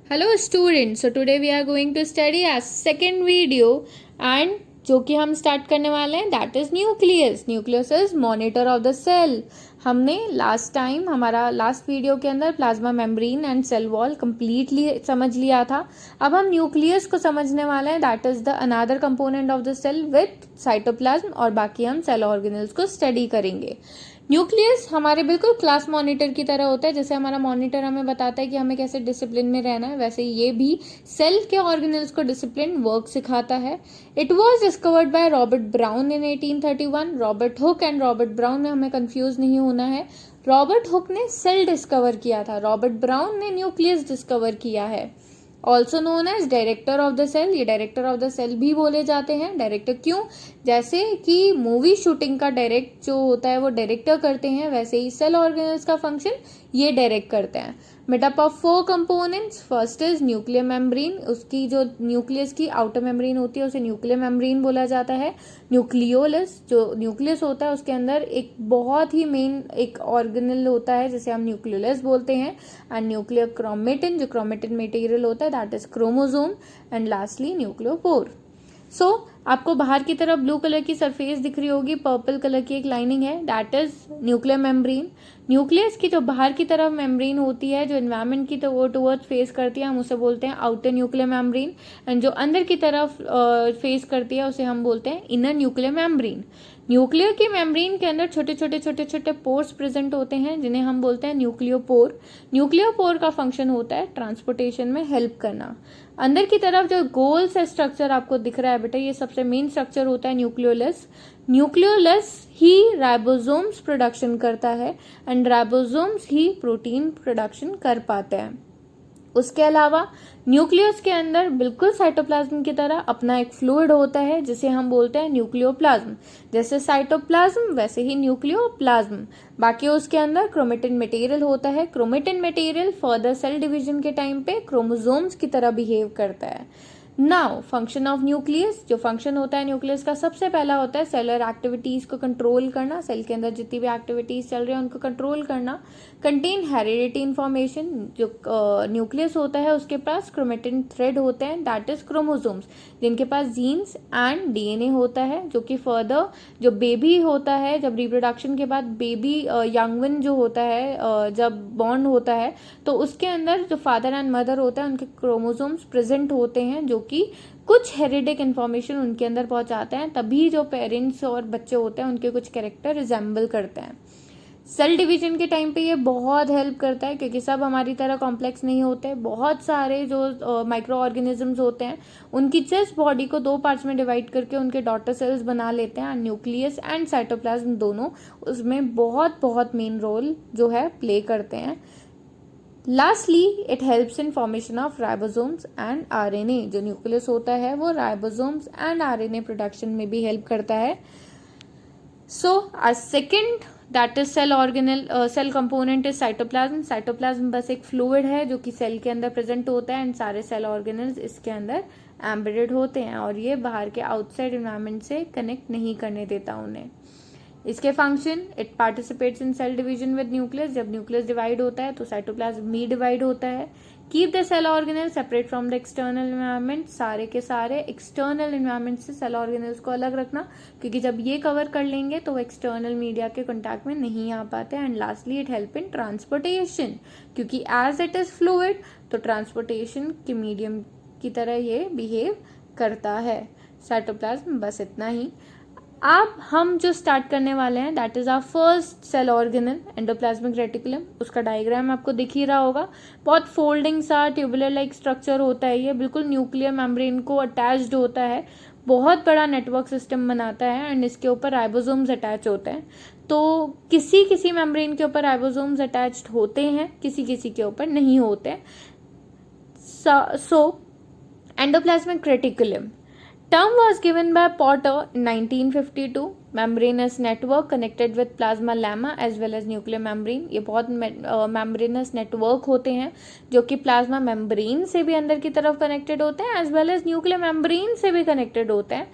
Hello students, so today we are going to study our second video and जो कि हम start करने वाले हैं that is nucleus. Nucleus is monitor of the cell. हमने last time हमारा last video के अंदर plasma membrane and cell wall completely समझ लिया था. अब हम न्यूक्लियस को समझने वाले हैं that is the another component of the cell with cytoplasm और बाकी हम सेल ऑर्गेनल्स को स्टडी करेंगे. न्यूक्लियस हमारे बिल्कुल क्लास मॉनिटर की तरह होता है. जैसे हमारा मॉनिटर हमें बताता है कि हमें कैसे डिसिप्लिन में रहना है, वैसे ये भी सेल के ऑर्गेनल्स को डिसिप्लिन वर्क सिखाता है. It was discovered by Robert Brown in 1831. Robert Hooke and Robert Brown में हमें कंफ्यूज नहीं होना है. रॉबर्ट हुक ने सेल डिस्कवर किया था, रॉबर्ट ब्राउन ने न्यूक्लियस डिस्कवर किया है. Also known as director of the cell. ये डायरेक्टर ऑफ द सेल भी बोले जाते हैं. डायरेक्टर क्यों? जैसे कि मूवी शूटिंग का डायरेक्ट जो होता है वो डायरेक्टर करते हैं, वैसे ही सेल ऑर्गेनल्स का फंक्शन ये डायरेक्ट करते हैं. Made up of 4 components. First is nuclear membrane. उसकी जो न्यूक्लियस की आउटर मेम्ब्रेन होती है उसे न्यूक्लियर मेम्ब्रेन बोला जाता है. न्यूक्लियोलस, जो न्यूक्लियस होता है उसके अंदर एक बहुत ही मेन एक ऑर्गेनल होता है जिसे हम न्यूक्लियोलस बोलते हैं. एंड न्यूक्लियर क्रोमेटिन, जो क्रोमेटिन मटेरियल होता है that is chromosome. And lastly nucleopore. So आपको बाहर की तरफ ब्लू कलर की सरफेस दिख रही होगी, पर्पल कलर की एक लाइनिंग है, that is nuclear membrane. Nucleus की जो बाहर की तरफ मेम्ब्रेन होती है, जो एनवायरमेंट की टुवर्ड्स फेस करती है, हम उसे बोलते हैं आउटर न्यूक्लियर मेम्ब्रेन. एंड जो अंदर की तरफ फेस करती है उसे हम बोलते हैं इनर न्यूक्लियर मेम्ब्रेन. न्यूक्लियर की मेम्ब्रेन के अंदर छोटे छोटे पोर्स प्रेजेंट होते हैं जिन्हें हम बोलते हैं न्यूक्लियोपोर. न्यूक्लियोपोर का फंक्शन होता है ट्रांसपोर्टेशन में हेल्प करना. अंदर की तरफ जो गोल से स्ट्रक्चर आपको दिख रहा है बेटा, ये सबसे मेन स्ट्रक्चर होता है न्यूक्लियोलस. न्यूक्लियोलस ही राइबोसोम्स प्रोडक्शन करता है and ribosomes he protein production कर पाते हैं. उसके अलावा न्यूक्लियस के अंदर बिल्कुल साइटोप्लाज्म की तरह अपना एक फ्लूइड होता है जिसे हम बोलते हैं न्यूक्लियोप्लाज्म. जैसे साइटोप्लाज्म वैसे ही न्यूक्लियोप्लाज्म. बाकी उसके अंदर क्रोमेटिन मटेरियल होता है. Chromatin material further cell division के टाइम पे क्रोमोसोम्स की तरह बिहेव करता है. Now function of nucleus. जो फंक्शन होता है न्यूक्लियस का सबसे पहला होता है सेलर एक्टिविटीज को कंट्रोल करना. सेल के अंदर जितनी भी एक्टिविटीज चल रही है उनको कंट्रोल करना. Contain heredity information. जो न्यूक्लियस होता है उसके पास क्रोमेटिन थ्रेड होते हैं दैट इज क्रोमोसोम्स, जिनके पास जीन्स एंड डीएनए होता है, जो कि फर्दर जो बेबी होता है, जब रिप्रोडक्शन के बाद बेबी यंगवन जो होता है जब बॉर्न होता है तो उसके अंदर जो फादर एंड मदर होता है उनके क्रोमोसोम्स प्रेजेंट होते हैं जो कि कुछ हेरिडिक इंफॉर्मेशन उनके अंदर पहुंचाते हैं. तभी जो पेरेंट्स और बच्चे होते हैं उनके कुछ कैरेक्टर रिजेंबल करते हैं. सेल डिवीजन के टाइम पे ये बहुत हेल्प करता है क्योंकि सब हमारी तरह कॉम्प्लेक्स नहीं होते. बहुत सारे जो माइक्रो ऑर्गेनिजम्स होते हैं उनकी जस्ट बॉडी को 2 पार्ट्स में डिवाइड करके उनके डॉटर सेल्स बना लेते हैं. न्यूक्लियस एंड साइटोप्लाज्म दोनों उसमें बहुत बहुत मेन रोल जो है प्ले करते हैं. Lastly it helps in formation of ribosomes and RNA. जो न्यूक्लियस होता है वो राइबोसोम्स एंड आरएनए प्रोडक्शन में भी हेल्प करता है. So our second that is cell organelle cell component is cytoplasm. Cytoplasm बस एक फ्लूइड है जो कि सेल के अंदर प्रेजेंट होता है एंड सारे सेल ऑर्गेनल्स इसके अंदर एम्बेडेड होते हैं और ये बाहर के आउटसाइड एनवायरनमेंट से कनेक्ट नहीं करने देता उन्हें. इसके function, it participates in cell division with nucleus. जब न्यूक्लियस डिवाइड होता है तो साइटोप्लाज्म भी डिवाइड होता है. Keep the cell organelle separate from the external environment. सारे के सारे एक्सटर्नल एनवायरनमेंट से सेल ऑर्गेनल्स को अलग रखना क्योंकि जब ये कवर कर लेंगे तो वो एक्सटर्नल मीडिया के कॉन्टैक्ट में नहीं आ पाते. And lastly it help in transportation क्योंकि एज इट इज फ्लूइड तो ट्रांसपोर्टेशन के मीडियम की तरह ये बिहेव करता है. साइटोप्लाज्म बस इतना ही. अब हम जो स्टार्ट करने वाले हैं that is our first cell organelle endoplasmic reticulum. उसका डायग्राम आपको दिख ही रहा होगा. बहुत फोल्डिंग सा ट्यूबुलर लाइक स्ट्रक्चर होता है. ये बिल्कुल न्यूक्लियर मेम्ब्रेन को अटैच्ड होता है. बहुत बड़ा नेटवर्क सिस्टम बनाता है एंड इसके ऊपर राइबोसोम्स अटैच होते हैं. तो किसी किसी मेम्ब्रेन के ऊपर राइबोसोम्स अटैच्ड होते हैं, किसी किसी के ऊपर नहीं होते. So endoplasmic reticulum term was given by Potter in 1952. Membranous network connected with plasma lemma as well as nuclear membrane. ये बहुत membranous network होते हैं जो कि प्लाज्मा मेम्ब्रेन से भी अंदर की तरफ कनेक्टेड होते हैं as well as nuclear membrane से भी कनेक्टेड होते हैं.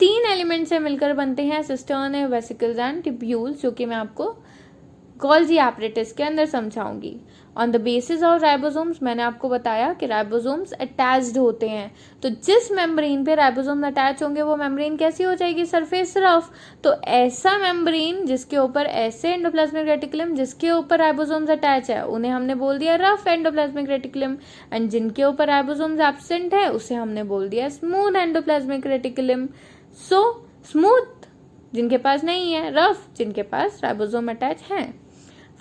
3 एलिमेंट से मिलकर बनते हैं सिस्टर्न, वेसिकल्स एंड ट्यूब्यूल्स, जो कि मैं आपको गोल्जी एपरेटिस के अंदर समझाऊंगी. On the basis of ribosomes मैंने आपको बताया कि राइबोसोम्स अटैच्ड होते हैं, तो जिस मेम्ब्रेन पे राइबोसोम अटैच होंगे वो मेम्ब्रेन कैसी हो जाएगी, सरफेस रफ। तो ऐसा मेम्ब्रेन जिसके ऊपर ऐसे एंडोप्लाज्मिक रेटिकुलम जिसके ऊपर राइबोसोम्स अटैच है उन्हें हमने बोल दिया रफ एंडोप्लाज्मिक रेटिकुलम, एंड जिनके ऊपर राइबोसोम्स एब्सेंट है उसे हमने बोल दिया smooth endoplasmic reticulum. So smooth जिनके पास नहीं है, रफ जिनके पास राइबोसोम अटैच है।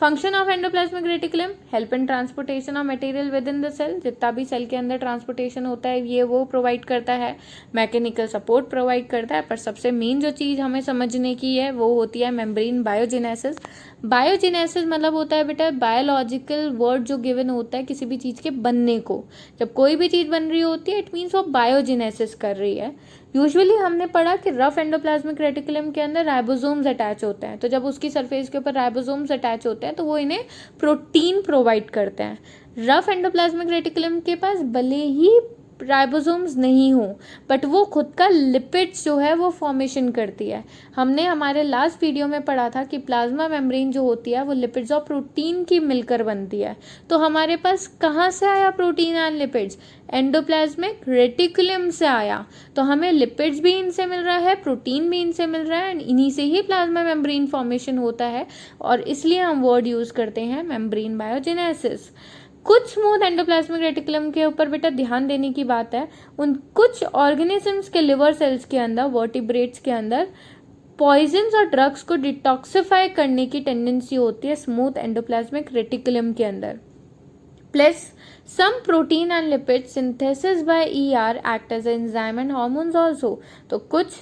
Function of endoplasmic reticulum, help in transportation of material within the cell, जितना भी सेल के अंदर ट्रांसपोर्टेशन होता है ये वो प्रोवाइड करता है, मैकेनिकल सपोर्ट प्रोवाइड करता है, पर सबसे मेन जो चीज़ हमें समझने की है वो होती है मेम्ब्रेन बायोजेनेसिस। बायोजेनेसिस मतलब होता है बेटा बायोलॉजिकल वर्ड जो गिवन होता है किसी भी चीज़ के बनने को। जब कोई भी चीज़ बन रही होती है इट मीन्स वो बायोजेनेसिस कर रही है। यूजुअली हमने पढ़ा कि रफ एंडोप्लाज्मिक रेटिकुलम के अंदर राइबोसोम्स अटैच होते हैं, तो जब उसकी सरफेस के ऊपर राइबोसोम्स अटैच होते हैं तो वो इन्हें प्रोटीन प्रोवाइड करते हैं। रफ एंडोप्लाज्मिक रेटिकुलम के पास भले ही राइबोसोम्स नहीं हो बट वो खुद का लिपिड्स जो है वो फॉर्मेशन करती है। हमने हमारे लास्ट वीडियो में पढ़ा था कि प्लाज्मा मेम्ब्रेन जो होती है वो लिपिड्स और प्रोटीन की मिलकर बनती है। तो हमारे पास कहाँ से आया protein and lipids, endoplasmic reticulum से आया। तो हमें लिपिड्स भी इनसे मिल रहा है, प्रोटीन भी इनसे मिल रहा है, एंड इन्हीं से ही प्लाज्मा मेम्ब्रेन फॉर्मेशन होता है, और इसलिए हम वर्ड यूज करते हैं मेम्ब्रेन बायोजेनेसिस। कुछ स्मूथ एंडोप्लाज्मिक रेटिकुलम के ऊपर बेटा ध्यान देने की बात है, उन कुछ ऑर्गेनिजम्स के लिवर सेल्स के अंदर, वर्टिब्रेट्स के अंदर पॉइजन्स और ड्रग्स को डिटॉक्सिफाई करने की टेंडेंसी होती है स्मूथ एंडोप्लाज्मिक रेटिकुलम के अंदर। Plus some protein and lipid synthesis by ER act as enzyme and hormones also, तो कुछ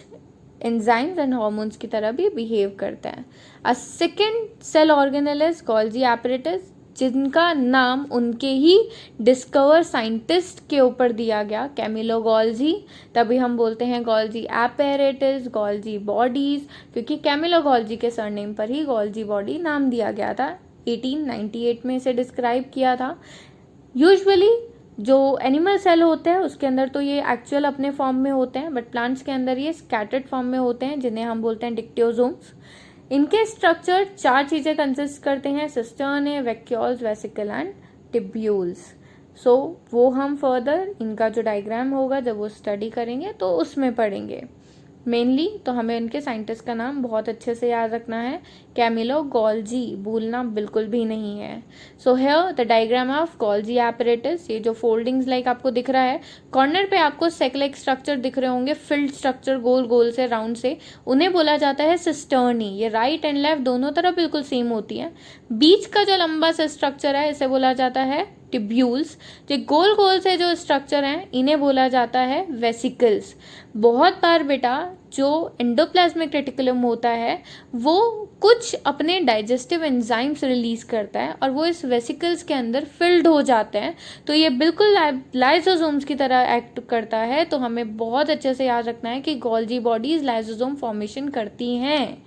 एंजाइम्स एंड हार्मोन्स की तरह भी बिहेव करते हैं। A second cell organelle is Golgi apparatus, जिनका नाम उनके ही डिस्कवर साइंटिस्ट के ऊपर दिया गया, कैमिलो गोल्जी। तभी हम बोलते हैं गोल्जी एपैरेटस, गोल्जी बॉडीज, क्योंकि कैमिलो गोल्जी के सरनेम पर ही गोल्जी बॉडी नाम दिया गया था। 1898 में इसे डिस्क्राइब किया था। यूजुअली जो एनिमल सेल होते हैं उसके अंदर तो ये एक्चुअल अपने फॉर्म में होते हैं, बट प्लांट्स के अंदर ये स्कैटर्ड फॉर्म में होते हैं, जिन्हें हम बोलते हैं डिक्टियोसोम्स। इनके स्ट्रक्चर 4 चीज़ें कंसिस्ट करते हैं, cisterns, vacuoles, vesicle and tubules. So वो हम फर्दर इनका जो डायग्राम होगा जब वो स्टडी करेंगे तो उसमें पढ़ेंगे। मेनली तो हमें उनके साइंटिस्ट का नाम बहुत अच्छे से याद रखना है, कैमिलो गोल्जी, भूलना बिल्कुल भी नहीं है। So here the diagram of Golgi apparatus, ये जो फोल्डिंग्स लाइक आपको दिख रहा है, कॉर्नर पे आपको सेक लाइक स्ट्रक्चर दिख रहे होंगे, फिल्ड स्ट्रक्चर गोल गोल से राउंड से, उन्हें बोला जाता है सिस्टर्नी। ये राइट एंड लेफ्ट दोनों तरफ बिल्कुल सेम होती है। बीच का जो लंबा सा स्ट्रक्चर है इसे बोला जाता है टिब्यूल्स। जो गोल गोल से जो स्ट्रक्चर हैं इन्हें बोला जाता है वेसिकल्स। बहुत बार बेटा जो एंडोप्लाज्मिक रेटिकुलम होता है वो कुछ अपने डाइजेस्टिव एंजाइम्स रिलीज करता है और वो इस वेसिकल्स के अंदर फिल्ड हो जाते हैं, तो ये बिल्कुल लाइसोसोम्स की तरह एक्ट करता है। तो हमें बहुत अच्छे से याद रखना है कि गोल्जी बॉडीज लाइसोसोम फॉर्मेशन करती हैं।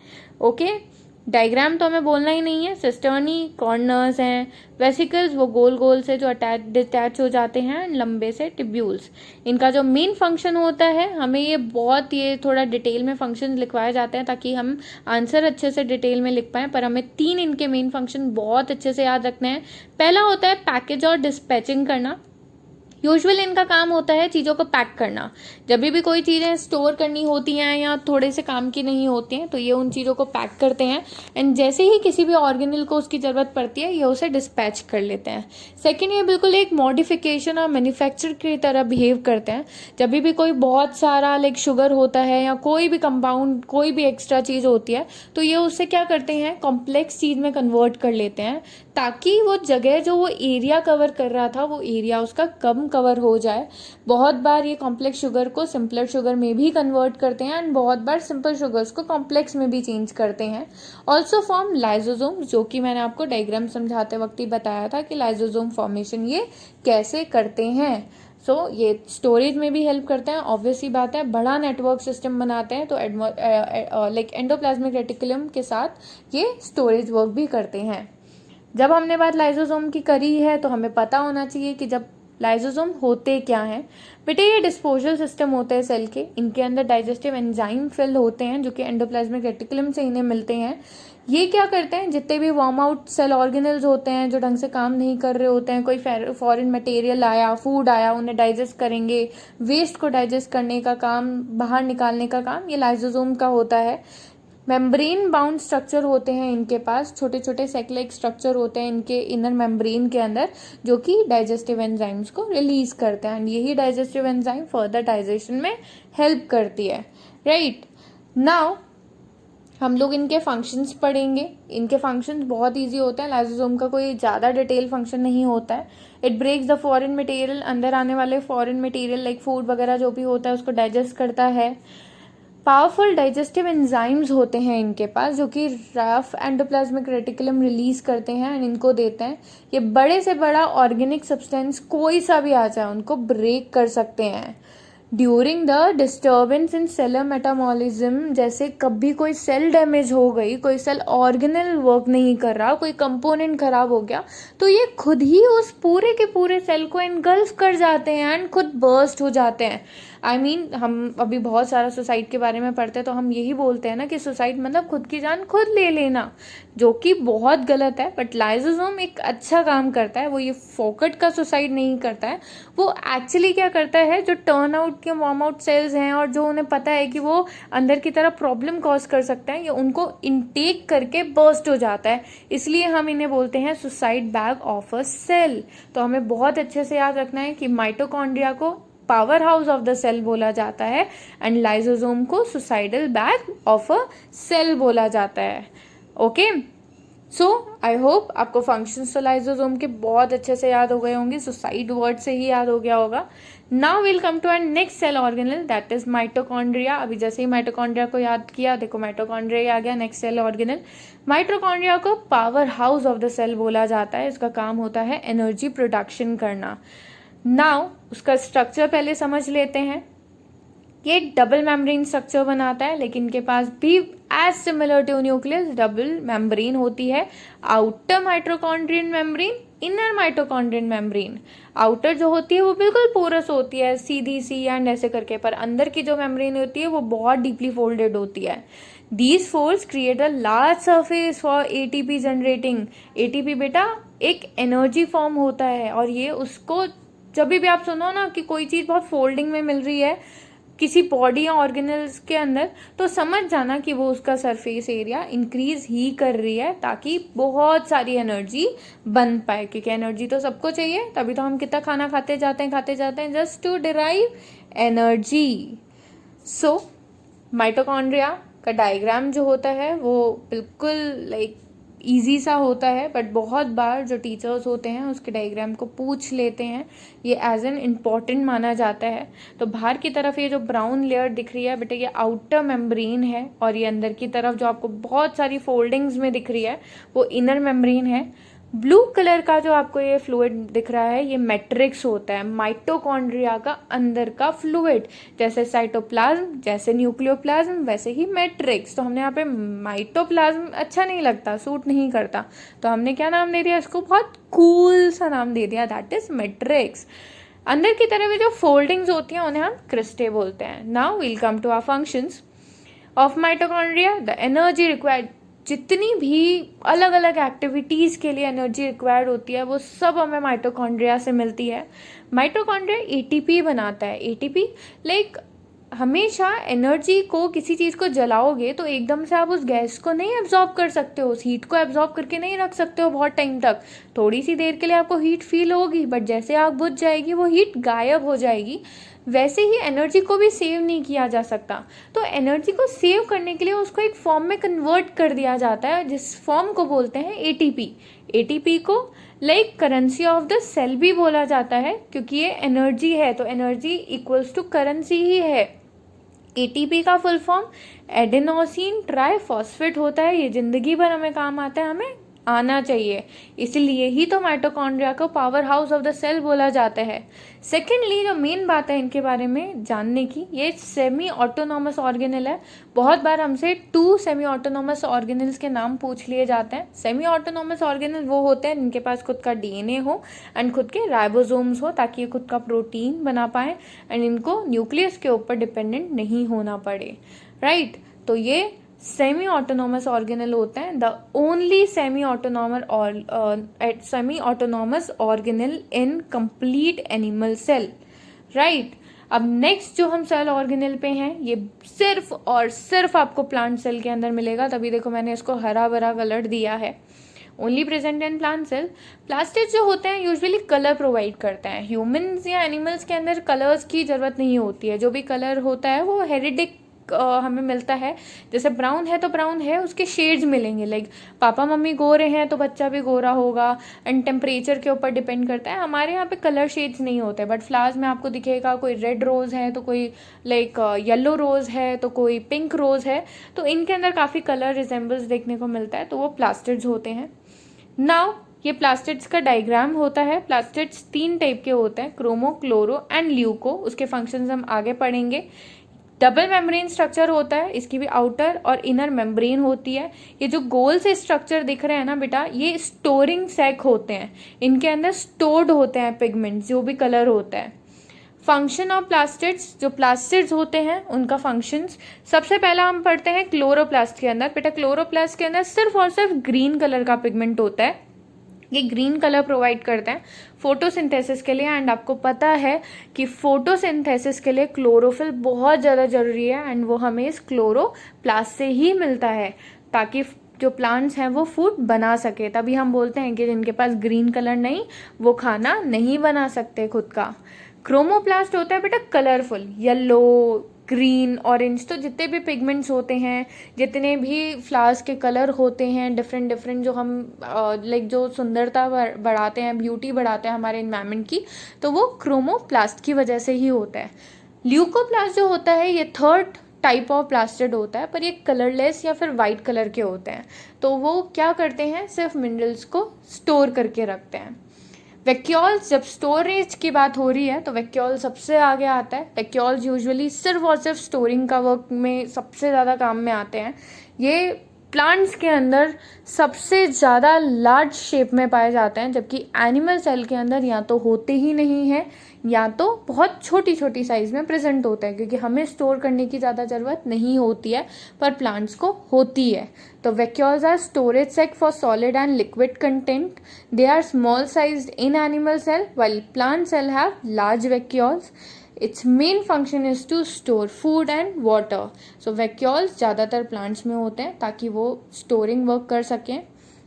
ओके, डायग्राम तो हमें बोलना ही नहीं है। सिस्टर्नी कॉर्नर्स हैं, वेसिकल्स वो गोल गोल से जो डिटैच हो जाते हैं, लंबे से टिब्यूल्स। इनका जो मेन फंक्शन होता है, हमें ये थोड़ा डिटेल में फंक्शन लिखवाए जाते हैं ताकि हम आंसर अच्छे से डिटेल में लिख पाएँ, पर हमें 3 इनके मेन फंक्शन बहुत अच्छे से याद रखने हैं। पहला होता है पैकेज और डिस्पैचिंग करना। यूजुअली इनका काम होता है चीज़ों को पैक करना। जब भी कोई चीज़ें स्टोर करनी होती हैं या थोड़े से काम की नहीं होती हैं तो ये उन चीज़ों को पैक करते हैं, एंड जैसे ही किसी भी ऑर्गेनल को उसकी ज़रूरत पड़ती है ये उसे डिस्पैच कर लेते हैं। सेकेंड, ये बिल्कुल एक मॉडिफिकेशन और मैन्युफैक्चर की तरह बिहेव करते हैं। जब भी कोई बहुत सारा लाइक शुगर होता है या कोई भी कंपाउंड, कोई भी एक्स्ट्रा चीज़ होती है, तो ये उससे क्या करते हैं, कॉम्प्लेक्स चीज़ में कन्वर्ट कर लेते हैं ताकि वो जगह जो वो एरिया कवर कर रहा था वो एरिया उसका कम कवर हो जाए। बहुत बार ये कॉम्प्लेक्स शुगर को सिंपलर शुगर में भी कन्वर्ट करते हैं एंड बहुत बार सिंपल शुगर्स को कॉम्प्लेक्स में भी चेंज करते हैं। ऑल्सो फॉर्म लाइसोसोम, जो कि मैंने आपको डायग्राम समझाते वक्त ही बताया था कि लाइसोसोम फॉर्मेशन ये कैसे करते हैं। सो ये स्टोरेज में भी हेल्प करते हैं। ऑब्वियसली बात है, बड़ा नेटवर्क सिस्टम बनाते हैं तो लाइक एंडोप्लाज्मिक रेटिकुलम के साथ ये स्टोरेज वर्क भी करते हैं। जब हमने बात लाइसोसोम की करी है तो हमें पता होना चाहिए कि जब लाइसोसोम होते क्या हैं। बेटे ये डिस्पोजल सिस्टम होते हैं सेल के, इनके अंदर डाइजेस्टिव एंजाइम फिल होते हैं जो कि एंडोप्लाज्मिक रेटिकुलम से इन्हें मिलते हैं। ये क्या करते हैं, जितने भी वार्म आउट सेल ऑर्गेनल्स होते हैं जो ढंग से काम नहीं कर रहे होते हैं, कोई फॉरेन मटेरियल आया, फूड आया, उन्हें डाइजेस्ट करेंगे, वेस्ट को डाइजेस्ट करने का काम, बाहर निकालने का काम ये लाइसोसोम का होता है। मेम्ब्रेन बाउंड स्ट्रक्चर होते हैं इनके पास, छोटे छोटे सेक स्ट्रक्चर होते हैं इनके इनर मेम्ब्रेन के अंदर, जो कि डाइजेस्टिव एंजाइम्स को रिलीज करते हैं, एंड यही डाइजेस्टिव एंजाइम फर्दर डाइजेशन में हेल्प करती है। राइट नाउ हम लोग इनके फंक्शंस पढ़ेंगे। इनके फंक्शंस बहुत इजी होते हैं, लाइसोसोम का कोई ज़्यादा डिटेल फंक्शन नहीं होता है। It breaks the foreign material, अंदर आने वाले फॉरेन मटेरियल लाइक फूड वगैरह जो भी होता है उसको डाइजेस्ट करता है। पावरफुल डाइजेस्टिव एंजाइम्स होते हैं इनके पास, जो कि रफ एंडोप्लाज्मिक रेटिकुलम रिलीज करते हैं एंड इनको देते हैं। ये बड़े से बड़ा ऑर्गेनिक सब्सटेंस कोई सा भी आ जाए उनको ब्रेक कर सकते हैं। During the disturbance in seller metabolism, जैसे कभी कोई सेल डैमेज हो गई, कोई सेल ऑर्गेनल वर्क नहीं कर रहा, कोई कंपोनेंट खराब हो गया, तो ये खुद ही उस पूरे के पूरे सेल को एनगल्फ कर जाते हैं एंड खुद बर्स्ट हो जाते हैं। I mean, हम अभी बहुत सारा सुसाइड के बारे में पढ़ते हैं तो हम यही बोलते हैं ना कि सुसाइड मतलब खुद की जान खुद ले लेना, जो कि बहुत गलत है। बट लाइसोसोम एक अच्छा काम करता है, वो ये फोकट का सुसाइड नहीं करता है। वो एक्चुअली क्या करता है, जो टर्न आउट के वार्म आउट सेल्स हैं और जो उन्हें पता है कि वो अंदर की तरफ प्रॉब्लम कॉज कर सकते हैं, ये उनको इनटेक करके बर्स्ट हो जाता है। इसलिए हम इन्हें बोलते हैं suicide bag of a cell. तो हमें बहुत अच्छे से याद रखना है कि माइटोकॉन्ड्रिया को powerhouse of the cell बोला जाता है एंड लाइसोसोम को suicidal bag of a cell बोला जाता है। ओके, सो आई होप आपको फंक्शंस तो लाइसोसोम के बहुत अच्छे से याद हो गए होंगे, सुसाइड वर्ड से ही याद हो गया होगा। Now will come to our next cell organelle, that is mitochondria. अभी जैसे ही माइटोकॉन्ड्रिया को याद किया, देखो माइटोकॉन्ड्रिया आ गया नेक्स्ट सेल ऑर्गेनल। माइटोकॉन्ड्रिया को powerhouse of the cell बोला जाता है। इसका काम होता है एनर्जी प्रोडक्शन करना। नाउ उसका स्ट्रक्चर पहले समझ लेते हैं। ये डबल मेम्ब्रेन स्ट्रक्चर बनाता है, लेकिन इनके पास भी as similar to nucleus double membrane होती है। Outer mitochondrion membrane, inner mitochondrion membrane. Outer जो होती है वो बिल्कुल पोरस होती है, सीधी सी एंड ऐसे करके, पर अंदर की जो मेम्ब्रेन होती है वो बहुत डीपली फोल्डेड होती है। These folds create a large surface for ATP generating। ATP बेटा एक एनर्जी फॉर्म होता है, और ये उसको जब भी आप सुनो ना कि कोई चीज़ बहुत फोल्डिंग में मिल रही है किसी बॉडी या ऑर्गेनल्स के अंदर, तो समझ जाना कि वो उसका सरफेस एरिया इंक्रीज ही कर रही है ताकि बहुत सारी एनर्जी बन पाए, क्योंकि एनर्जी तो सबको चाहिए, तभी तो हम कितना खाना खाते जाते हैं just to derive energy. So mitochondria का डायग्राम जो होता है वो बिल्कुल लाइक ईजी सा होता है, बट बहुत बार जो टीचर्स होते हैं उसके डायग्राम को पूछ लेते हैं, ये एज एन इम्पॉर्टेंट माना जाता है। तो बाहर की तरफ ये जो ब्राउन लेयर दिख रही है बेटा, ये आउटर मेम्ब्रेन है, और ये अंदर की तरफ जो आपको बहुत सारी फोल्डिंग्स में दिख रही है वो इनर मेम्ब्रेन है। ब्लू कलर का जो आपको ये फ्लूइड दिख रहा है ये मैट्रिक्स होता है, माइटोकॉन्ड्रिया का अंदर का फ्लूइड। जैसे साइटोप्लाज्म, जैसे न्यूक्लियोप्लाज्म, वैसे ही मैट्रिक्स। तो हमने यहाँ पे माइटोप्लाज्म अच्छा नहीं लगता, सूट नहीं करता, तो हमने क्या नाम दे दिया इसको, बहुत कूल सा नाम दे दिया, दैट इज मैट्रिक्स। अंदर की तरफ जो फोल्डिंग्स होती हैं उन्हें हम क्रिस्टे बोलते हैं। Now will come to our functions of mitochondria. The energy required, जितनी भी अलग अलग एक्टिविटीज़ के लिए एनर्जी रिक्वायर्ड होती है वो सब हमें माइटोकॉन्ड्रिया से मिलती है। माइटोकॉन्ड्रिया एटीपी बनाता है। एटीपी लाइक हमेशा एनर्जी को, किसी चीज़ को जलाओगे तो एकदम से आप उस गैस को नहीं एब्जॉर्ब कर सकते हो, उस हीट को एब्जॉर्ब करके नहीं रख सकते हो बहुत टाइम तक। थोड़ी सी देर के लिए आपको हीट फील होगी, बट जैसे आग बुझ जाएगी वो हीट गायब हो जाएगी। वैसे ही एनर्जी को भी सेव नहीं किया जा सकता, तो एनर्जी को सेव करने के लिए उसको एक फॉर्म में कन्वर्ट कर दिया जाता है, जिस फॉर्म को बोलते हैं एटीपी। एटीपी को like currency of the cell भी बोला जाता है, क्योंकि ये एनर्जी है, तो एनर्जी इक्वल्स टू करेंसी ही है। एटीपी का फुल फॉर्म एडेनोसिन ट्राइफॉस्फेट होता है। ये जिंदगी भर हमें काम आता है, हमें आना चाहिए, इसलिए ही तो माइटोकॉन्ड्रिया को powerhouse of the cell बोला जाता है। सेकेंडली जो मेन बात है इनके बारे में जानने की, ये सेमी ऑटोनॉमस ऑर्गेनल है। बहुत बार हमसे 2 सेमी ऑटोनॉमस ऑर्गेनल्स के नाम पूछ लिए जाते हैं। सेमी ऑटोनॉमस ऑर्गेनल वो होते हैं जिनके पास खुद का डीएनए हो एंड खुद के राइबोसोम्स हो, ताकि ये खुद का प्रोटीन बना पाए एंड इनको न्यूक्लियस के ऊपर डिपेंडेंट नहीं होना पड़े, राइट। तो ये सेमी ऑटोनॉमस ऑर्गेनल होते हैं, the only semi autonomous organelle in complete animal cell, right. अब नेक्स्ट जो हम सेल ऑर्गेनल पे हैं, ये सिर्फ और सिर्फ आपको प्लांट सेल के अंदर मिलेगा, तभी देखो मैंने इसको हरा भरा कलर दिया है, only present in plant cell. Plastids जो होते हैं यूजुअली कलर प्रोवाइड करते हैं, ह्यूमंस या एनिमल्स के अंदर कलर्स की ज़रूरत नहीं होती है, जो भी कलर होता है वो हेरिडिक हमें मिलता है, जैसे ब्राउन है तो ब्राउन है, उसके शेड्स मिलेंगे, लाइक पापा मम्मी गोरे हैं तो बच्चा भी गोरा होगा, एंड टेम्परेचर के ऊपर डिपेंड करता है। हमारे यहाँ पे कलर शेड्स नहीं होते, बट फ्लावर्स में आपको दिखेगा कोई रेड रोज़ है तो कोई लाइक येलो रोज़ है तो कोई पिंक रोज़ है, तो इनके अंदर काफ़ी कलर रिजेंबल्स देखने को मिलता है, तो वो प्लास्टिड्स होते हैं। नाउ ये प्लास्टिड्स का डायग्राम होता है। प्लास्टिड्स 3 टाइप के होते हैं, क्रोमो, क्लोरो एंड ल्यूको। उसके फंक्शंस हम आगे पढ़ेंगे। डबल मेम्ब्रेन स्ट्रक्चर होता है, इसकी भी आउटर और इनर मेम्ब्रेन होती है। ये जो गोल से स्ट्रक्चर दिख रहे हैं ना बेटा, ये स्टोरिंग सैक होते हैं, इनके अंदर स्टोर्ड होते हैं पिगमेंट्स, जो भी कलर होता है। फंक्शन ऑफ प्लास्टिड्स, जो प्लास्टिड्स होते हैं उनका फंक्शंस सबसे पहला हम पढ़ते हैं क्लोरोप्लास्ट के अंदर। बेटा क्लोरोप्लास्ट के अंदर सिर्फ और सिर्फ ग्रीन कलर का पिगमेंट होता है, ये ग्रीन कलर प्रोवाइड करते हैं फोटोसिंथेसिस के लिए, एंड आपको पता है कि फोटोसिंथेसिस के लिए क्लोरोफिल बहुत ज़्यादा जरूरी है, एंड वो हमें इस क्लोरोप्लास्ट से ही मिलता है, ताकि जो प्लांट्स हैं वो फूड बना सके। तभी हम बोलते हैं कि जिनके पास ग्रीन कलर नहीं वो खाना नहीं बना सकते खुद का। क्रोमोप्लास्ट होता है बेटा कलरफुल, येलो, ग्रीन, ऑरेंज, तो जितने भी पिगमेंट्स होते हैं, जितने भी फ्लावर्स के कलर होते हैं डिफरेंट डिफरेंट, जो हम लाइक जो सुंदरता बढ़ाते हैं, ब्यूटी बढ़ाते हैं हमारे एनवायरनमेंट की, तो वो क्रोमोप्लास्ट की वजह से ही होता है। ल्यूकोप्लास्ट जो होता है ये थर्ड टाइप ऑफ प्लास्टिड होता है, पर ये कलरलेस या फिर वाइट कलर के होते हैं, तो वो क्या करते हैं, सिर्फ मिनरल्स को स्टोर करके रखते हैं। वैक्यूल्स, जब स्टोरेज की बात हो रही है तो वैक्यूल सबसे आगे आता है। वैक्यूल्स यूजुअली सिर्फ और सिर्फ स्टोरिंग का वर्क में सबसे ज़्यादा काम में आते हैं। ये प्लांट्स के अंदर सबसे ज़्यादा लार्ज शेप में पाए जाते हैं, जबकि एनिमल सेल के अंदर या तो होते ही नहीं है या तो बहुत छोटी छोटी साइज में प्रेजेंट होता है, क्योंकि हमें स्टोर करने की ज़्यादा ज़रूरत नहीं होती है, पर प्लांट्स को होती है। तो vacuoles are storage sac for solid and liquid content. They are small sized in animal cell while plant cell have large vacuoles. Its main function is to store food and water. So vacuoles ज़्यादातर plants में होते हैं ताकि वो storing work कर सकें।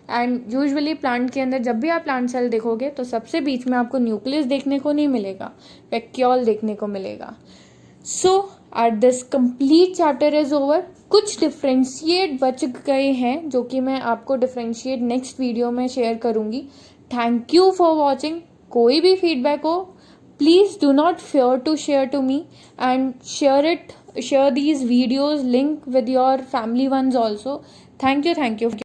And usually plant के अंदर जब भी आप प्लांट सेल देखोगे तो सबसे बीच में आपको न्यूक्लियस देखने को नहीं मिलेगा, वैक्यूल देखने को मिलेगा। So at this complete chapter is over. कुछ डिफ्रेंशिएट बच गए हैं जो कि मैं आपको डिफ्रेंशिएट नेक्स्ट वीडियो में शेयर करूंगी। Thank you for watching. कोई भी फीडबैक हो please do not fair to share to me, and share these videos, link with your family ones also. Thank you.